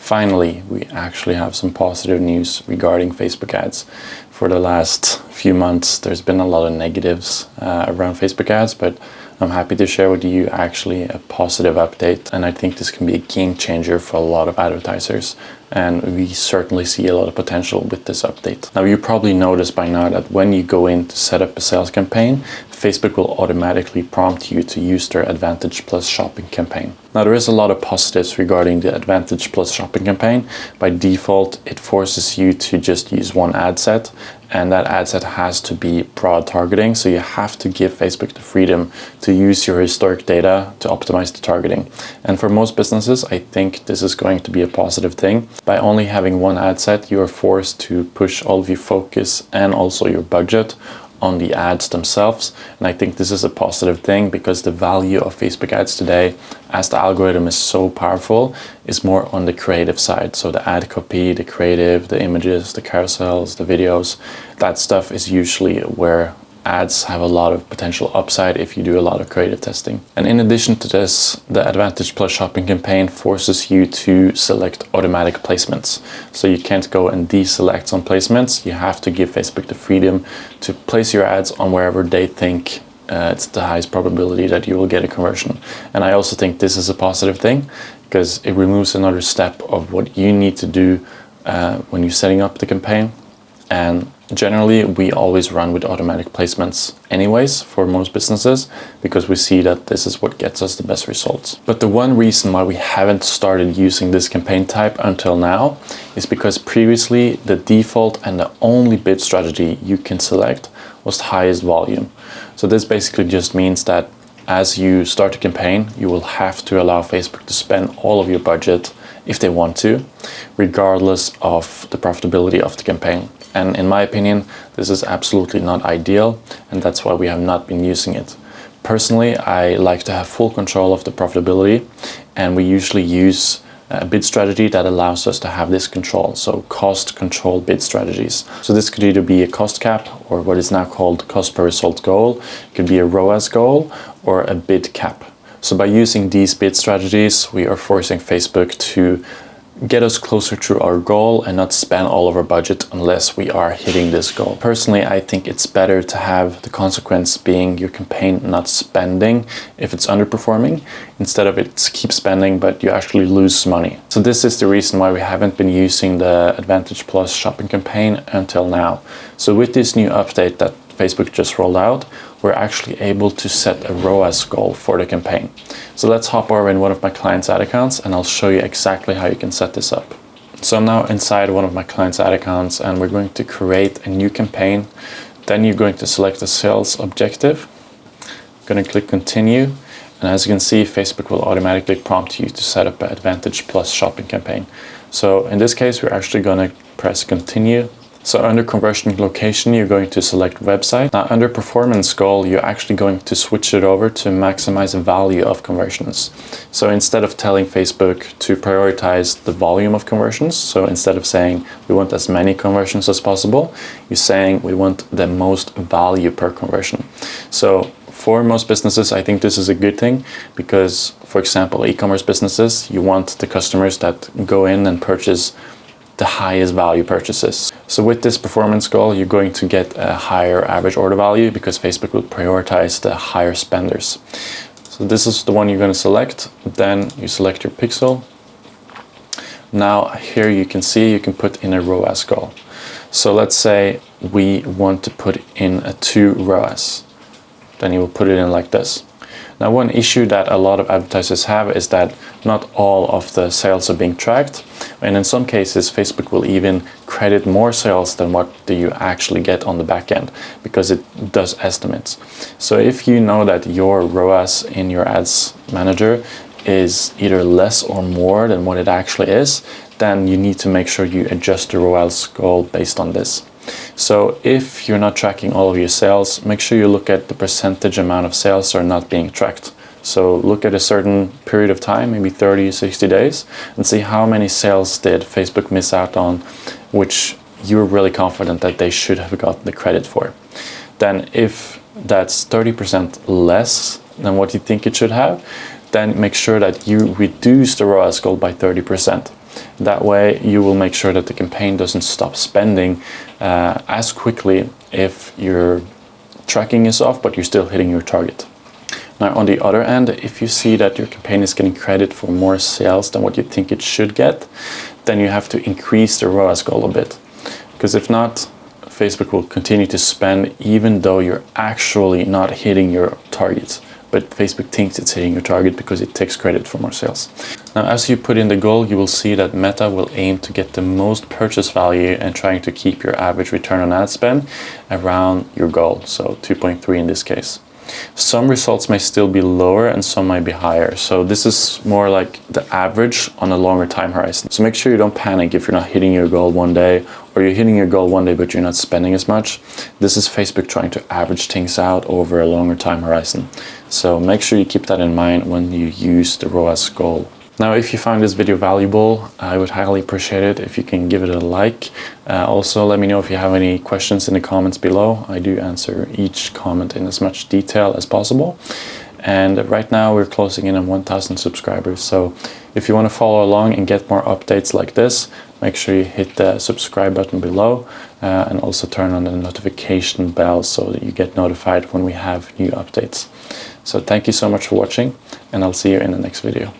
Finally, we actually have some positive news regarding Facebook ads. For the last few months, there's been a lot of negatives around Facebook ads, but I'm happy to share with you actually a positive update, and I think this can be a game changer for a lot of advertisers, and we certainly see a lot of potential with this update. Now, you probably noticed by now that when you go in to set up a sales campaign, Facebook will automatically prompt you to use their Advantage Plus shopping campaign. Now, there is a lot of positives regarding the Advantage Plus shopping campaign. By default, it forces you to just use one ad set, and that ad set has to be broad targeting, so you have to give Facebook the freedom to use your historic data to optimize the targeting. And for most businesses, I think this is going to be a positive thing. By only having one ad set, you are forced to push all of your focus and also your budget on the ads themselves, and I think this is a positive thing because the value of Facebook ads today, as the algorithm is so powerful, is more on the creative side. So the ad copy, the creative, the images, the carousels, the videos, that stuff is usually where ads have a lot of potential upside if you do a lot of creative testing. And in addition to this, the Advantage Plus shopping campaign forces you to select automatic placements. So you can't go and deselect some placements. You have to give Facebook the freedom to place your ads on wherever they think it's the highest probability that you will get a conversion. And I also think this is a positive thing because it removes another step of what you need to do when you're setting up the campaign. And generally, we always run with automatic placements anyways for most businesses because we see that this is what gets us the best results. But the one reason why we haven't started using this campaign type until now is because previously the default and the only bid strategy you can select was highest volume. So this basically just means that as you start a campaign, you will have to allow Facebook to spend all of your budget if they want to, regardless of the profitability of the campaign. And in my opinion, this is absolutely not ideal, and that's why we have not been using it. Personally, I like to have full control of the profitability, and we usually use a bid strategy that allows us to have this control, so cost control bid strategies. So this could either be a cost cap or what is now called cost per result goal. It could be a ROAS goal or a bid cap. So by using these bid strategies, we are forcing Facebook to get us closer to our goal and not spend all of our budget unless we are hitting this goal. Personally, I think it's better to have the consequence being your campaign not spending if it's underperforming, instead of it keep spending but you actually lose money. So this is the reason why we haven't been using the Advantage Plus shopping campaign until now. So with this new update that Facebook just rolled out, we're actually able to set a ROAS goal for the campaign. So let's hop over in one of my clients' ad accounts and I'll show you exactly how you can set this up. So I'm now inside one of my clients' ad accounts and we're going to create a new campaign. Then you're going to select the sales objective. I'm going to click continue. And as you can see, Facebook will automatically prompt you to set up an Advantage Plus shopping campaign. So in this case, we're actually going to press continue. So under conversion location, you're going to select website. Now under performance goal, you're actually going to switch it over to maximize the value of conversions. So instead of telling Facebook to prioritize the volume of conversions, so instead of saying we want as many conversions as possible, you're saying we want the most value per conversion. So for most businesses, I think this is a good thing because, for example, e-commerce businesses, you want the customers that go in and purchase the highest value purchases. So with this performance goal, you're going to get a higher average order value because Facebook will prioritize the higher spenders. So this is the one you're going to select. Then you select your pixel. Now here you can see you can put in a ROAS goal. So let's say we want to put in a 2 ROAS. Then you will put it in like this. Now, one issue that a lot of advertisers have is that not all of the sales are being tracked. And in some cases, Facebook will even credit more sales than what do you actually get on the back end because it does estimates. So if you know that your ROAS in your ads manager is either less or more than what it actually is, then you need to make sure you adjust the ROAS goal based on this. So if you're not tracking all of your sales, make sure you look at the percentage amount of sales that are not being tracked. So look at a certain period of time, maybe 30, 60 days, and see how many sales did Facebook miss out on, which you're really confident that they should have gotten the credit for. Then if that's 30% less than what you think it should have, then make sure that you reduce the ROAS goal by 30%. That way you will make sure that the campaign doesn't stop spending as quickly if your tracking is off, but you're still hitting your target. Now, on the other end, if you see that your campaign is getting credit for more sales than what you think it should get, then you have to increase the ROAS goal a bit. Because if not, Facebook will continue to spend even though you're actually not hitting your targets. But Facebook thinks it's hitting your target because it takes credit for more sales. Now, as you put in the goal, you will see that Meta will aim to get the most purchase value and trying to keep your average return on ad spend around your goal, so 2.3 in this case. Some results may still be lower and some might be higher. So this is more like the average on a longer time horizon. So make sure you don't panic if you're not hitting your goal one day, or you're hitting your goal one day but you're not spending as much. This is Facebook trying to average things out over a longer time horizon. So make sure you keep that in mind when you use the ROAS goal. Now, if you found this video valuable, I would highly appreciate it if you can give it a like. Also, let me know if you have any questions in the comments below. I do answer each comment in as much detail as possible. And right now we're closing in on 1,000 subscribers. So if you want to follow along and get more updates like this, make sure you hit the subscribe button below and also turn on the notification bell so that you get notified when we have new updates. So thank you so much for watching, and I'll see you in the next video.